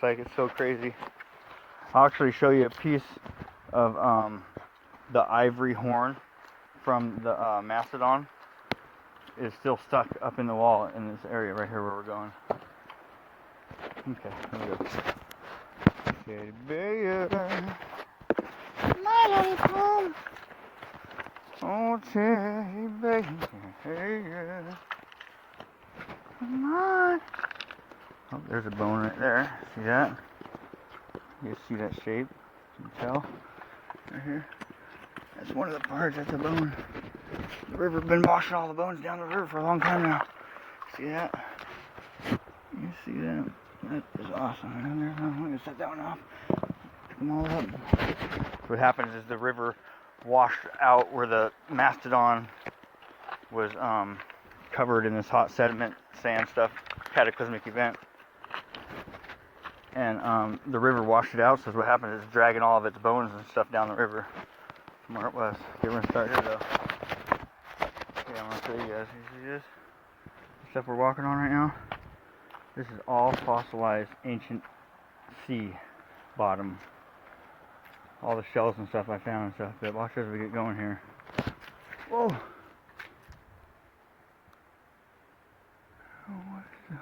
like. It's so crazy. I'll actually show you a piece of the ivory horn from the mastodon is still stuck up in the wall in this area right here where we're going. Okay, here we go. Teddy bear, my lollipop. Oh, teddy bear, my. Oh, there's a bone right there. See that? You see that shape? Can you tell? Right here. That's one of the parts. That's a bone. The river been washing all the bones down the river for a long time now. See that? You see that? That is awesome. I'm gonna set that one off. Pick them all up. What happens is the river washed out where the mastodon was covered in this hot sediment, sand stuff, cataclysmic event. And the river washed it out, so what happens is it's dragging all of its bones and stuff down the river from where it was. Okay, we're gonna start here though. Okay, I'm gonna show you guys. You see this? The stuff we're walking on right now? This is all fossilized ancient sea bottom. All the shells and stuff I found and stuff. But watch as we get going here. Whoa! Oh, what the...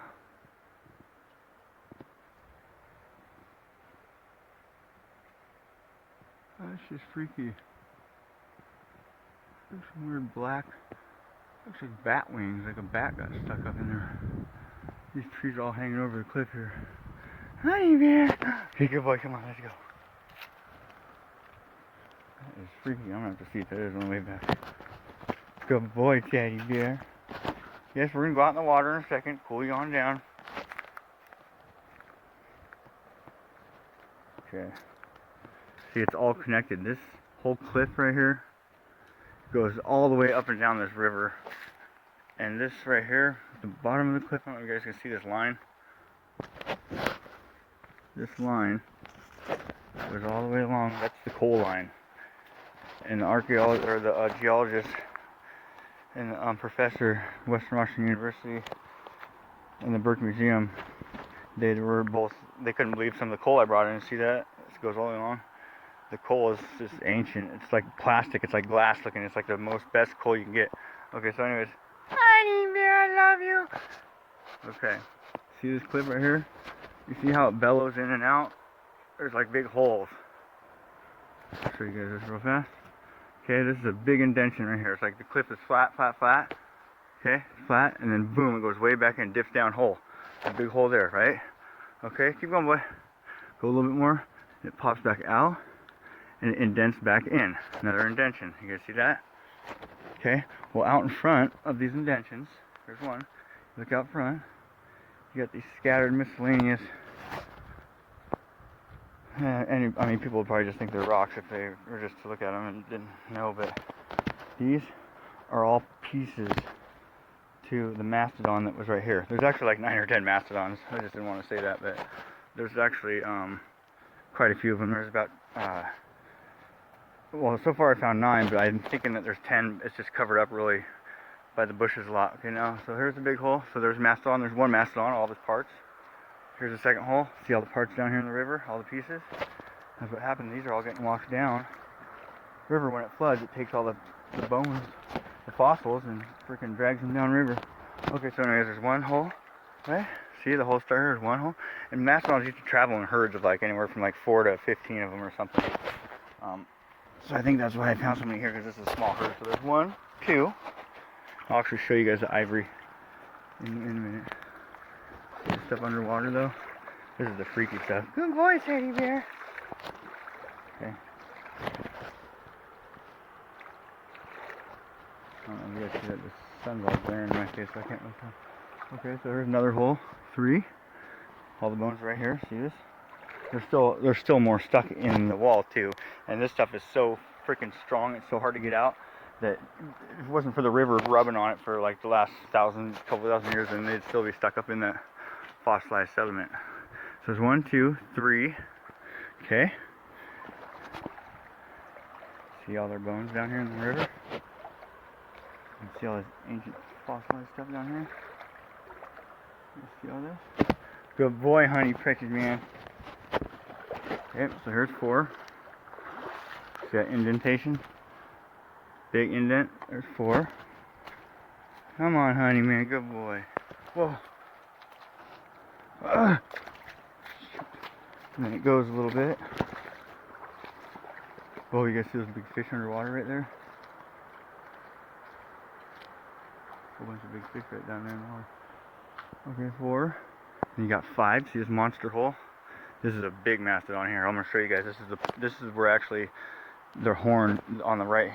That's just freaky. There's some weird black, looks like bat wings, like a bat got stuck up in there. These trees are all hanging over the cliff here. Honey bear! Okay, good boy, come on, let's go. That is freaky. I'm gonna have to see if that is on the way back. Good boy, teddy bear. Yes, we're gonna go out in the water in a second, cool you on down. Okay. See, it's all connected. This whole cliff right here goes all the way up and down this river. And this right here, at the bottom of the cliff, I don't know if you guys can see this line. This line goes all the way along. That's the coal line. And the archaeologist, or the geologist and the professor, Western Washington University, and the Burke Museum, they couldn't believe some of the coal I brought in. See that? This goes all the way along. The coal is just ancient. It's like plastic. It's like glass looking. It's like the best coal you can get. Okay, so anyways. Honey bear, I love you. Okay. See this cliff right here? You see how it bellows in and out? There's like big holes. I'll show you guys this real fast. Okay, this is a big indentation right here. It's like the cliff is flat, flat, flat. Okay, flat, and then boom, it goes way back and dips down hole. A big hole there, right? Okay, keep going, boy. Go a little bit more. It pops back out. And it indents back in. Another indentation. You guys see that? Okay. Well, out in front of these indentions, there's one. Look out front. You got these scattered miscellaneous. I mean, people would probably just think they're rocks if they were just to look at them and didn't know. But these are all pieces to the mastodon that was right here. There's actually like 9 or 10 mastodons. I just didn't want to say that, but there's actually quite a few of them. There's about well, so far I found 9, but I'm thinking that there's 10. It's just covered up really by the bushes a lot. Okay, now, so here's the big hole. So there's mastodon. There's one mastodon, all the parts. Here's the second hole. See all the parts down here in the river, all the pieces? That's what happened. These are all getting washed down. River, when it floods, it takes all the bones, the fossils, and freaking drags them down river. Okay, so anyways, there's one hole, right? See, the whole start here is one hole. And mastodons used to travel in herds of like anywhere from like 4 to 15 of them or something. So I think that's why I found so many here, because this is a small herd. So there's 1, 2. I'll actually show you guys the ivory in a minute. See the stuff underwater though? This is the freaky stuff. Good boy, teddy bear. Okay. I don't know if you guys see that. The sun's all glaring in my face, so I can't look up. Okay, so here's another hole. 3. All the bones right here. See this? There's still more stuck in the wall too, and this stuff is so freaking strong. It's so hard to get out that if it wasn't for the river rubbing on it for like the last couple thousand years, then they'd still be stuck up in that fossilized sediment. So there's 1, 2, 3. Okay. See all their bones down here in the river? You see all this ancient fossilized stuff down here? You see all this? Good boy, honey, precious man. Okay, so here's 4. See that indentation? Big indent. There's 4. Come on, honey, man. Good boy. Whoa. And then it goes a little bit. Whoa, you guys see those big fish underwater right there? A bunch of big fish right down there in the water. Okay, 4. And you got 5. See this monster hole? This is a big mastodon here. I'm gonna show you guys. This is where actually their horn on the right.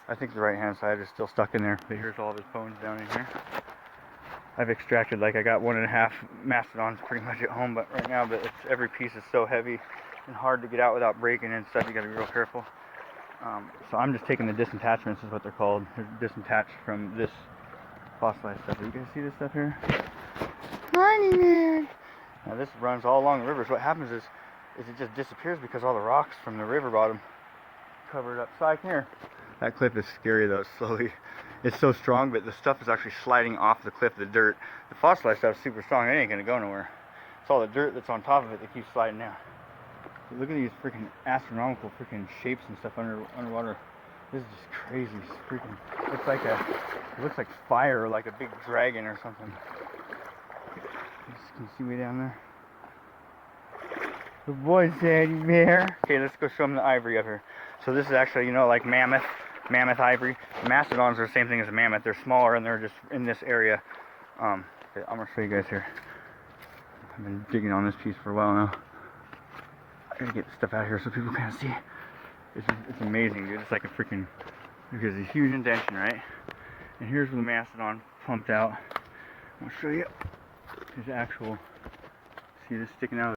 I think the right hand side is still stuck in there. But here's all of his bones down in here. I've extracted, like, I got 1.5 mastodons pretty much at home, but right now, every piece is so heavy and hard to get out without breaking and stuff. You gotta be real careful. So I'm just taking the disattachments, is what they're called. They're disattached from this fossilized stuff. You guys see this stuff here? Money man. Now this runs all along the river. So what happens is it just disappears because all the rocks from the river bottom cover it up. So here, that cliff is scary though. It's so strong, but the stuff is actually sliding off the cliff. The dirt, the fossilized stuff is super strong. It ain't gonna go nowhere. It's all the dirt that's on top of it that keeps sliding down. Look at these freaking astronomical freaking shapes and stuff underwater. This is just crazy. It's freaking. It looks like fire, or like a big dragon or something. Can you see way down there? Good boy, Daddy Bear. Okay, let's go show them the ivory up here. So this is actually, you know, like mammoth ivory. Mastodons are the same thing as a mammoth. They're smaller and they're just in this area. Okay, I'm gonna show you guys here. I've been digging on this piece for a while now. I gotta get the stuff out here so people can't see. It's amazing, dude. It's like a freaking. There's a huge indentation, right? And here's where the mastodon pumped out. I'll show you his actual. See this sticking out.